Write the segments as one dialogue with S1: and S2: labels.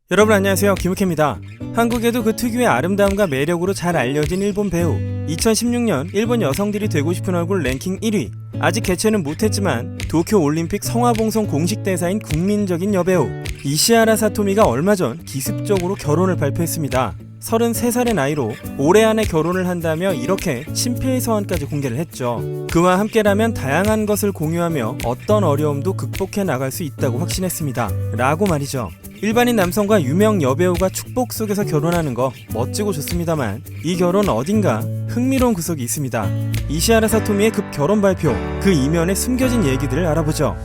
S1: 여러분 안녕하세요, 김우케입니다. 한국에도 그 특유의 아름다움과 매력으로 잘 알려진 일본 배우. 2016년 일본 여성들이 되고 싶은 얼굴 랭킹 1위. 아직 개최는 못했지만 도쿄 올림픽 성화봉송 공식 대사인 국민적인 여배우 이시하라 사토미가 얼마 전 기습적으로 결혼을 발표했습니다. 33살의 나이로 올해 안에 결혼을 한다며 이렇게 친필 서한까지 공개를 했죠. 그와 함께라면 다양한 것을 공유하며 어떤 어려움도 극복해 나갈 수 있다고 확신했습니다. 라고 말이죠. 일반인 남성과 유명 여배우가 축복 속에서 결혼하는 거 멋지고 좋습니다만 이 결혼 어딘가 흥미로운 구석이 있습니다. 이시하라 사토미의 급 결혼 발표, 그 이면에 숨겨진 얘기들을 알아보죠.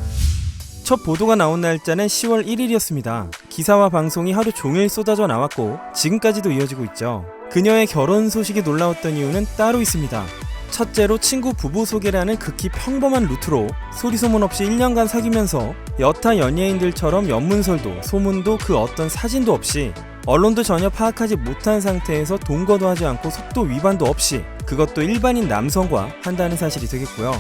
S1: 첫 보도가 나온 날짜는 10월 1일이었습니다. 기사와 방송이 하루 종일 쏟아져 나왔고 지금까지도 이어지고 있죠. 그녀의 결혼 소식이 놀라웠던 이유는 따로 있습니다. 첫째로 친구 부부 소개라는 극히 평범한 루트로 소리소문 없이 1년간 사귀면서 여타 연예인들처럼 연문설도 소문도 그 어떤 사진도 없이 언론도 전혀 파악하지 못한 상태에서 동거도 하지 않고 속도 위반도 없이 그것도 일반인 남성과 한다는 사실이 되겠고요.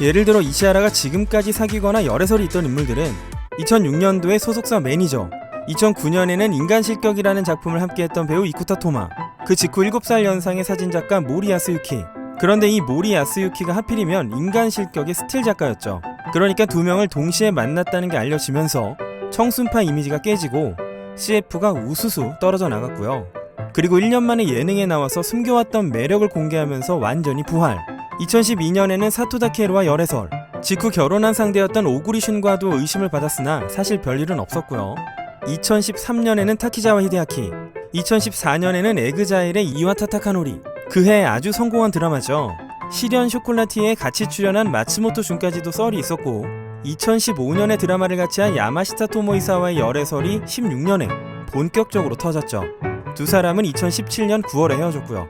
S1: 예를 들어 이시하라가 지금까지 사귀거나 열애설이 있던 인물들은 2006년도에 소속사 매니저, 2009년에는 인간실격이라는 작품을 함께했던 배우 이쿠타 토마, 그 직후 7살 연상의 사진작가 모리 야스유키. 그런데 이 모리 야스유키가 하필이면 인간실격의 스틸 작가였죠. 그러니까 두 명을 동시에 만났다는 게 알려지면서 청순파 이미지가 깨지고 CF가 우수수 떨어져 나갔고요. 그리고 1년 만에 예능에 나와서 숨겨왔던 매력을 공개하면서 완전히 부활. 2012년에는 사토다케루와 열애설, 직후 결혼한 상대였던 오구리 슌과도 의심을 받았으나 사실 별일은 없었고요. 2013년에는 타키자와 히데아키, 2014년에는 에그자일의 이와타 타카노리, 그해 아주 성공한 드라마죠. 시련 쇼콜라티에 같이 출연한 마츠모토 슌까지도 썰이 있었고 2015년에 드라마를 같이 한 야마시타 토모이사와의 열애설이 16년에 본격적으로 터졌죠. 두 사람은 2017년 9월에 헤어졌고요.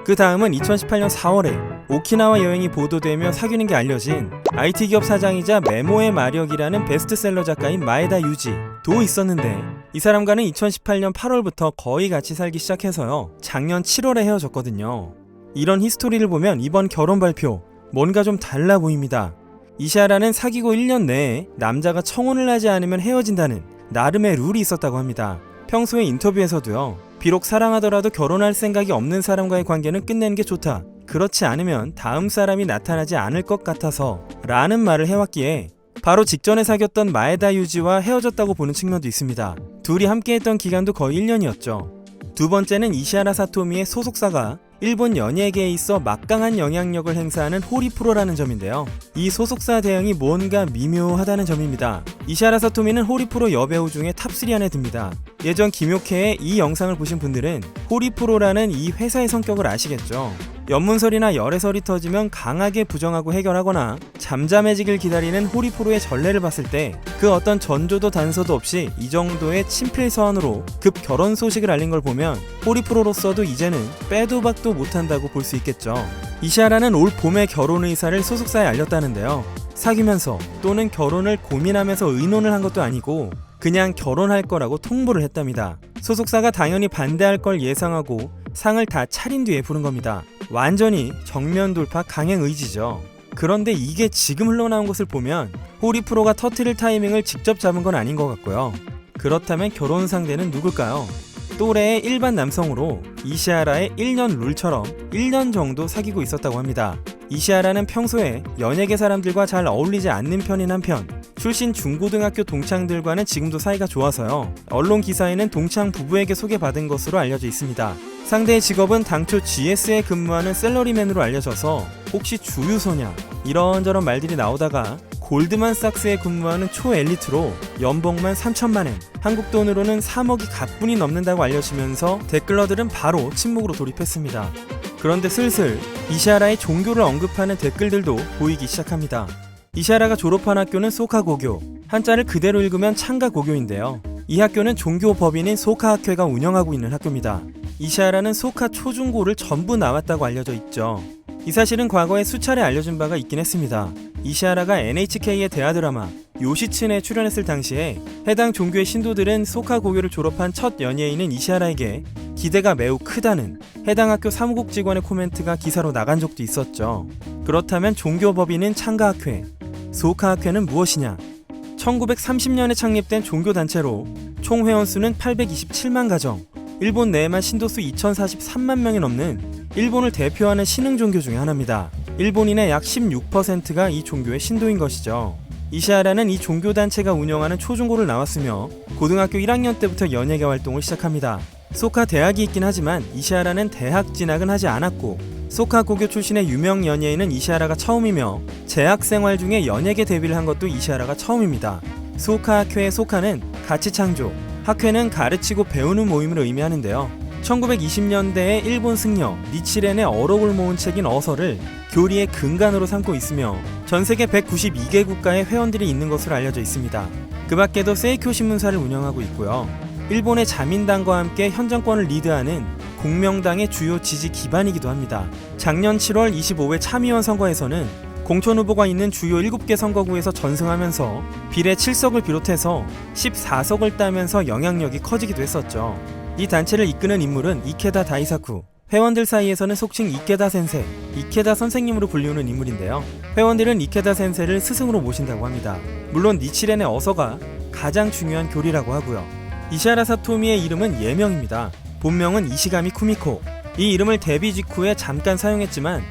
S1: 그 다음은 2018년 4월에 오키나와 여행이 보도되며 사귀는 게 알려진 IT 기업 사장이자 메모의 마력이라는 베스트셀러 작가인 마에다 유지도 있었는데 이 사람과는 2018년 8월부터 거의 같이 살기 시작해서요. 작년 7월에 헤어졌거든요. 이런 히스토리를 보면 이번 결혼 발표 뭔가 좀 달라 보입니다. 이시하라는 사귀고 1년 내에 남자가 청혼을 하지 않으면 헤어진다는 나름의 룰이 있었다고 합니다. 평소에 인터뷰에서도요. 비록 사랑하더라도 결혼할 생각이 없는 사람과의 관계는 끝내는 게 좋다. 그렇지 않으면 다음 사람이 나타나지 않을 것 같아서 라는 말을 해왔기에 바로 직전에 사귀었던 마에다 유지와 헤어졌다고 보는 측면도 있습니다. 둘이 함께했던 기간도 거의 1년이었죠. 두 번째는 이시하라 사토미의 소속사가 일본 연예계에 있어 막강한 영향력을 행사하는 호리프로라는 점인데요. 이 소속사 대응이 뭔가 미묘하다는 점입니다. 이시하라 사토미는 호리프로 여배우 중에 탑3 안에 듭니다. 예전 김효케의 이 영상을 보신 분들은 호리프로라는 이 회사의 성격을 아시겠죠. 연문설이나 열애설이 터지면 강하게 부정하고 해결하거나 잠잠해지길 기다리는 호리프로의 전례를 봤을 때 그 어떤 전조도 단서도 없이 이 정도의 친필 서한으로 급 결혼 소식을 알린 걸 보면 호리프로로서도 이제는 빼도 박도 못한다고 볼 수 있겠죠. 이시하라는 올 봄에 결혼 의사를 소속사에 알렸다는데요. 사귀면서 또는 결혼을 고민하면서 의논을 한 것도 아니고 그냥 결혼할 거라고 통보를 했답니다. 소속사가 당연히 반대할 걸 예상하고 상을 다 차린 뒤에 부른 겁니다. 완전히 정면 돌파 강행 의지죠. 그런데 이게 지금 흘러나온 것을 보면 호리프로가 터트릴 타이밍을 직접 잡은 건 아닌 것 같고요. 그렇다면 결혼 상대는 누굴까요? 또래의 일반 남성으로 이시하라의 1년 룰처럼 1년 정도 사귀고 있었다고 합니다. 이시하라는 평소에 연예계 사람들과 잘 어울리지 않는 편인 한편 출신 중고등학교 동창들과는 지금도 사이가 좋아서요. 언론 기사에는 동창 부부에게 소개받은 것으로 알려져 있습니다. 상대의 직업은 당초 GS에 근무하는 셀러리맨으로 알려져서 혹시 주유소냐 이런저런 말들이 나오다가 골드만삭스에 근무하는 초엘리트로 연봉만 3천만엔, 한국 돈으로는 3억이 가뿐히 넘는다고 알려지면서 댓글러들은 바로 침묵으로 돌입했습니다. 그런데 슬슬 이시하라의 종교를 언급하는 댓글들도 보이기 시작합니다. 이시하라가 졸업한 학교는 소카고교, 한자를 그대로 읽으면 창가고교인데요. 이 학교는 종교 법인인 소카학회가 운영하고 있는 학교입니다. 이시하라는 소카 초중고를 전부 나왔다고 알려져 있죠. 이 사실은 과거에 수차례 알려진 바가 있긴 했습니다. 이시하라가 NHK의 대하 드라마 요시츠네에 출연했을 당시에 해당 종교의 신도들은 소카고교를 졸업한 첫 연예인인 이시하라에게 기대가 매우 크다는 해당 학교 사무국 직원의 코멘트가 기사로 나간 적도 있었죠. 그렇다면 종교법인은 창가학회, 소카학회는 무엇이냐? 1930년에 창립된 종교단체로 총 회원수는 827만 가정, 일본 내에만 신도수 2043만 명이 넘는 일본을 대표하는 신흥 종교 중에 하나입니다. 일본인의 약 16%가 이 종교의 신도인 것이죠. 이시하라는 이 종교단체가 운영하는 초중고를 나왔으며 고등학교 1학년 때부터 연예계 활동을 시작합니다. 소카 대학이 있긴 하지만 이시하라는 대학 진학은 하지 않았고, 소카 고교 출신의 유명 연예인은 이시하라가 처음이며 재학 생활 중에 연예계 데뷔를 한 것도 이시하라가 처음입니다. 소카 학회의 소카는 가치 창조, 학회는 가르치고 배우는 모임을 의미하는데요. 1920년대에 일본 승려 니치렌의 어록을 모은 책인 어서를 교리의 근간으로 삼고 있으며 전세계 192개 국가의 회원들이 있는 것으로 알려져 있습니다. 그 밖에도 세이쿄 신문사를 운영하고 있고요. 일본의 자민당과 함께 현 정권을 리드하는 공명당의 주요 지지 기반이기도 합니다. 작년 7월 25회 참의원 선거에서는 공천 후보가 있는 주요 7개 선거구에서 전승하면서 비례 7석을 비롯해서 14석을 따면서 영향력이 커지기도 했었죠. 이 단체를 이끄는 인물은 이케다 다이사쿠, 회원들 사이에서는 속칭 이케다 센세, 이케다 선생님으로 불리우는 인물인데요. 회원들은 이케다 센세를 스승으로 모신다고 합니다. 물론 니치렌의 어서가 가장 중요한 교리라고 하고요. 이시하라 사토미의 이름은 예명입니다. 본명은 이시가미 쿠미코. 이 이름을 데뷔 직후에 잠깐 사용했지만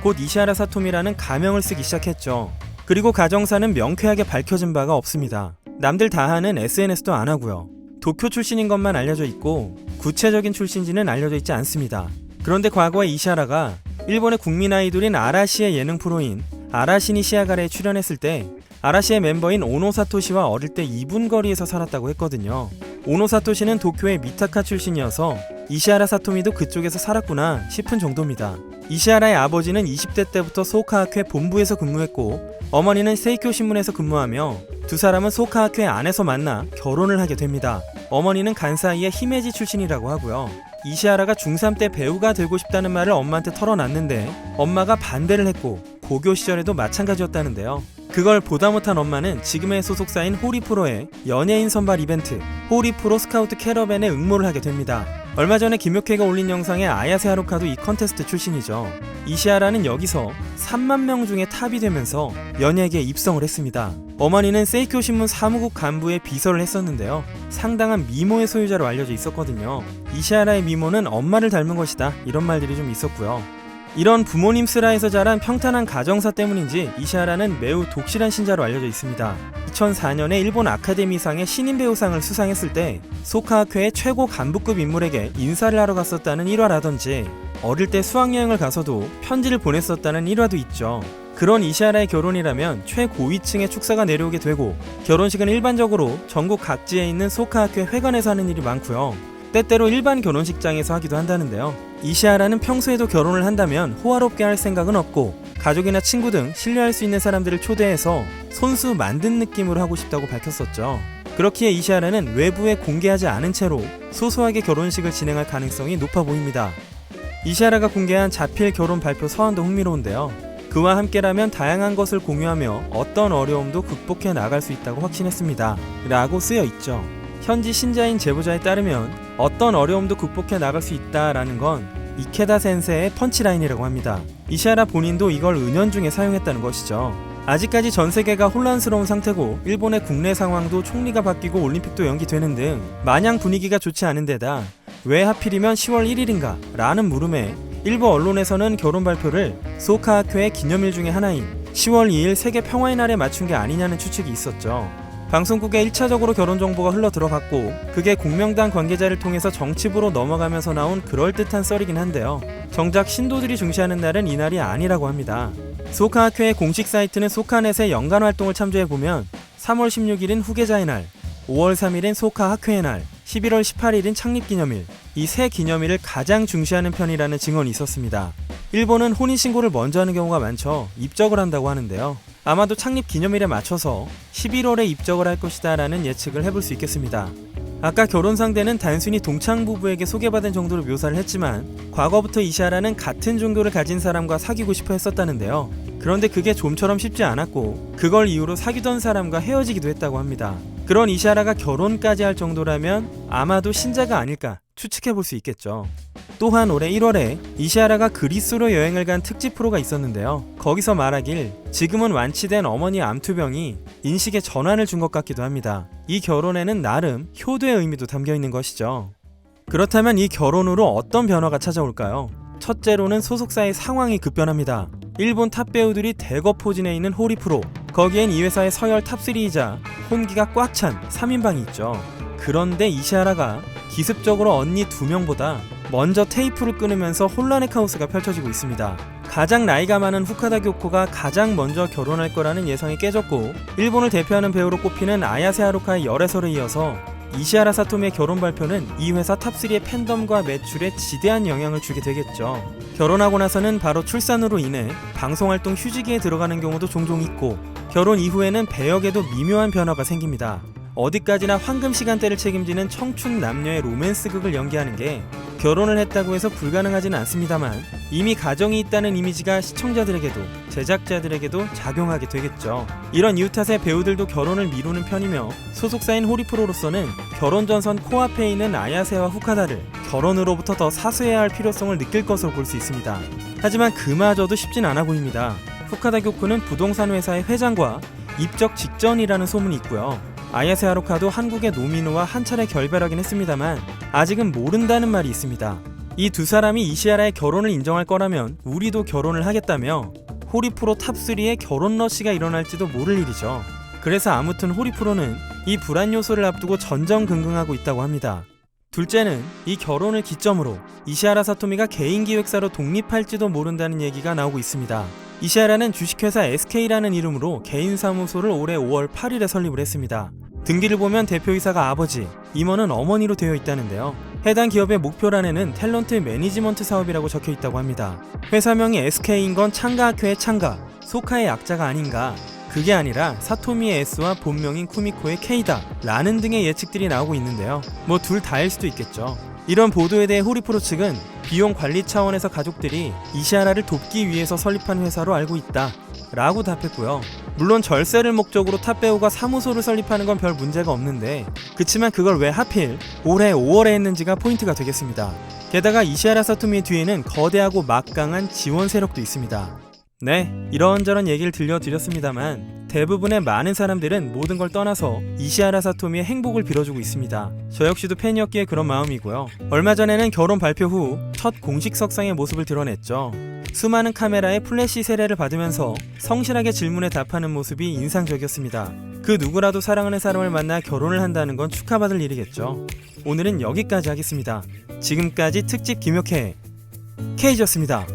S1: 곧 이시하라 사토미라는 가명을 쓰기 시작했죠. 그리고 가정사는 명쾌하게 밝혀진 바가 없습니다. 남들 다 하는 SNS도 안 하고요. 도쿄 출신인 것만 알려져 있고 구체적인 출신지는 알려져 있지 않습니다. 그런데 과거에 이시하라가 일본의 국민 아이돌인 아라시의 예능 프로인 아라시니 시아가레에 출연했을 때 아라시의 멤버인 오노 사토시와 어릴 때 2분 거리에서 살았다고 했거든요. 오노 사토시는 도쿄의 미타카 출신이어서 이시하라 사토미도 그쪽에서 살았구나 싶은 정도입니다. 이시하라의 아버지는 20대 때부터 소카학회 본부에서 근무했고 어머니는 세이쿄 신문에서 근무하며 두 사람은 소카학회 안에서 만나 결혼을 하게 됩니다. 어머니는 간사이의 히메지 출신이라고 하고요. 이시하라가 중3 때 배우가 되고 싶다는 말을 엄마한테 털어놨는데 엄마가 반대를 했고 고교 시절에도 마찬가지였다는데요. 그걸 보다 못한 엄마는 지금의 소속사인 호리프로의 연예인 선발 이벤트 호리프로 스카우트 캐러밴에 응모를 하게 됩니다. 얼마 전에 김효케가 올린 영상에 아야세 하루카도 이 컨테스트 출신이죠. 이시하라는 여기서 3만 명 중에 탑이 되면서 연예계에 입성을 했습니다. 어머니는 세이쿄 신문 사무국 간부의 비서를 했었는데요. 상당한 미모의 소유자로 알려져 있었거든요. 이시하라의 미모는 엄마를 닮은 것이다, 이런 말들이 좀 있었고요. 이런 부모님 슬하에서 자란 평탄한 가정사 때문인지 이시하라는 매우 독실한 신자로 알려져 있습니다. 2004년에 일본 아카데미상의 신인 배우상을 수상했을 때 소카학회의 최고 간부급 인물에게 인사를 하러 갔었다는 일화라든지 어릴 때 수학여행을 가서도 편지를 보냈었다는 일화도 있죠. 그런 이시하라의 결혼이라면 최고위층의 축사가 내려오게 되고 결혼식은 일반적으로 전국 각지에 있는 소카학회 회관에서 하는 일이 많고요. 때때로 일반 결혼식장에서 하기도 한다는데요. 이시하라는 평소에도 결혼을 한다면 호화롭게 할 생각은 없고 가족이나 친구 등 신뢰할 수 있는 사람들을 초대해서 손수 만든 느낌으로 하고 싶다고 밝혔었죠. 그렇기에 이시하라는 외부에 공개하지 않은 채로 소소하게 결혼식을 진행할 가능성이 높아 보입니다. 이시하라가 공개한 자필 결혼 발표 서한도 흥미로운데요. 그와 함께라면 다양한 것을 공유하며 어떤 어려움도 극복해 나갈 수 있다고 확신했습니다. 라고 쓰여 있죠. 현지 신자인 제보자에 따르면 어떤 어려움도 극복해 나갈 수 있다라는 건 이케다 센세의 펀치라인이라고 합니다. 이시하라 본인도 이걸 은연중에 사용했다는 것이죠. 아직까지 전 세계가 혼란스러운 상태고 일본의 국내 상황도 총리가 바뀌고 올림픽도 연기되는 등 마냥 분위기가 좋지 않은 데다 왜 하필이면 10월 1일인가? 라는 물음에 일부 언론에서는 결혼 발표를 소카학회의 기념일 중에 하나인 10월 2일 세계 평화의 날에 맞춘 게 아니냐는 추측이 있었죠. 방송국에 1차적으로 결혼 정보가 흘러 들어갔고 그게 공명당 관계자를 통해서 정치부로 넘어가면서 나온 그럴듯한 썰이긴 한데요. 정작 신도들이 중시하는 날은 이 날이 아니라고 합니다. 소카학회의 공식 사이트는 소카넷의 연간 활동을 참조해보면 3월 16일인 후계자의 날, 5월 3일인 소카학회의 날, 11월 18일인 창립기념일, 이 세 기념일을 가장 중시하는 편이라는 증언이 있었습니다. 일본은 혼인신고를 먼저 하는 경우가 많죠. 입적을 한다고 하는데요. 아마도 창립 기념일에 맞춰서 11월에 입적을 할 것이다 라는 예측을 해볼 수 있겠습니다. 아까 결혼 상대는 단순히 동창 부부에게 소개받은 정도로 묘사를 했지만 과거부터 이시하라는 같은 종교를 가진 사람과 사귀고 싶어 했었다는데요. 그런데 그게 좀처럼 쉽지 않았고 그걸 이유로 사귀던 사람과 헤어지기도 했다고 합니다. 그런 이시하라가 결혼까지 할 정도라면 아마도 신자가 아닐까 추측해볼 수 있겠죠. 또한 올해 1월에 이시아라가 그리스로 여행을 간 특집 프로가 있었는데요. 거기서 말하길 지금은 완치된 어머니 암투병이 인식에 전환을 준 것 같기도 합니다. 이 결혼에는 나름 효도의 의미도 담겨 있는 것이죠. 그렇다면 이 결혼으로 어떤 변화가 찾아올까요? 첫째로는 소속사의 상황이 급변합니다. 일본 탑 배우들이 대거 포진해 있는 호리프로, 거기엔 이 회사의 서열 탑3이자 혼기가 꽉 찬 3인방이 있죠. 그런데 이시아라가 기습적으로 언니 2명보다 먼저 테이프를 끊으면서 혼란의 카오스가 펼쳐지고 있습니다. 가장 나이가 많은 후카다 교코가 가장 먼저 결혼할 거라는 예상이 깨졌고, 일본을 대표하는 배우로 꼽히는 아야세 하루카의 열애설에 이어서 이시하라 사토미의 결혼 발표는 이 회사 탑3의 팬덤과 매출에 지대한 영향을 주게 되겠죠. 결혼하고 나서는 바로 출산으로 인해 방송활동 휴직기에 들어가는 경우도 종종 있고, 결혼 이후에는 배역에도 미묘한 변화가 생깁니다. 어디까지나 황금 시간대를 책임지는 청춘 남녀의 로맨스극을 연기하는 게 결혼을 했다고 해서 불가능하지는 않습니다만, 이미 가정이 있다는 이미지가 시청자들에게도 제작자들에게도 작용하게 되겠죠. 이런 이유 탓에 배우들도 결혼을 미루는 편이며, 소속사인 호리프로로서는 결혼 전선 코앞에 있는 아야세와 후카다를 결혼으로부터 더 사수해야 할 필요성을 느낄 것으로 볼 수 있습니다. 하지만 그마저도 쉽진 않아 보입니다. 후카다 교쿠는 부동산 회사의 회장과 입적 직전이라는 소문이 있고요. 아야세 하루카도 한국의 노미노와 한 차례 결별하긴 했습니다만 아직은 모른다는 말이 있습니다. 이 두 사람이 이시아라의 결혼을 인정할 거라면 우리도 결혼을 하겠다며 호리프로 탑3의 결혼 러시가 일어날지도 모를 일이죠. 그래서 아무튼 호리프로는 이 불안 요소를 앞두고 전전긍긍하고 있다고 합니다. 둘째는 이 결혼을 기점으로 이시하라 사토미가 개인 기획사로 독립할지도 모른다는 얘기가 나오고 있습니다. 이시하라는 주식회사 SK라는 이름으로 개인 사무소를 올해 5월 8일에 설립을 했습니다. 등기를 보면 대표이사가 아버지, 임원은 어머니로 되어 있다는데요. 해당 기업의 목표란에는 탤런트 매니지먼트 사업이라고 적혀 있다고 합니다. 회사명이 SK인 건 창가학회의 창가, 소카의 약자가 아닌가. 그게 아니라 사토미의 S와 본명인 쿠미코의 K다 라는 등의 예측들이 나오고 있는데요. 뭐 둘 다일 수도 있겠죠. 이런 보도에 대해 호리프로 측은 비용 관리 차원에서 가족들이 이시하라를 돕기 위해서 설립한 회사로 알고 있다 라고 답했고요. 물론 절세를 목적으로 탑 배우가 사무소를 설립하는 건 별 문제가 없는데, 그치만 그걸 왜 하필 올해 5월에 했는지가 포인트가 되겠습니다. 게다가 이시하라 사토미의 뒤에는 거대하고 막강한 지원 세력도 있습니다. 네, 이런저런 얘기를 들려드렸습니다만 대부분의 많은 사람들은 모든 걸 떠나서 이시하라 사토미의 행복을 빌어주고 있습니다. 저 역시도 팬이었기에 그런 마음이고요. 얼마 전에는 결혼 발표 후 첫 공식 석상의 모습을 드러냈죠. 수많은 카메라의 플래시 세례를 받으면서 성실하게 질문에 답하는 모습이 인상적이었습니다. 그 누구라도 사랑하는 사람을 만나 결혼을 한다는 건 축하받을 일이겠죠. 오늘은 여기까지 하겠습니다. 지금까지 특집 김혁회 K였습니다.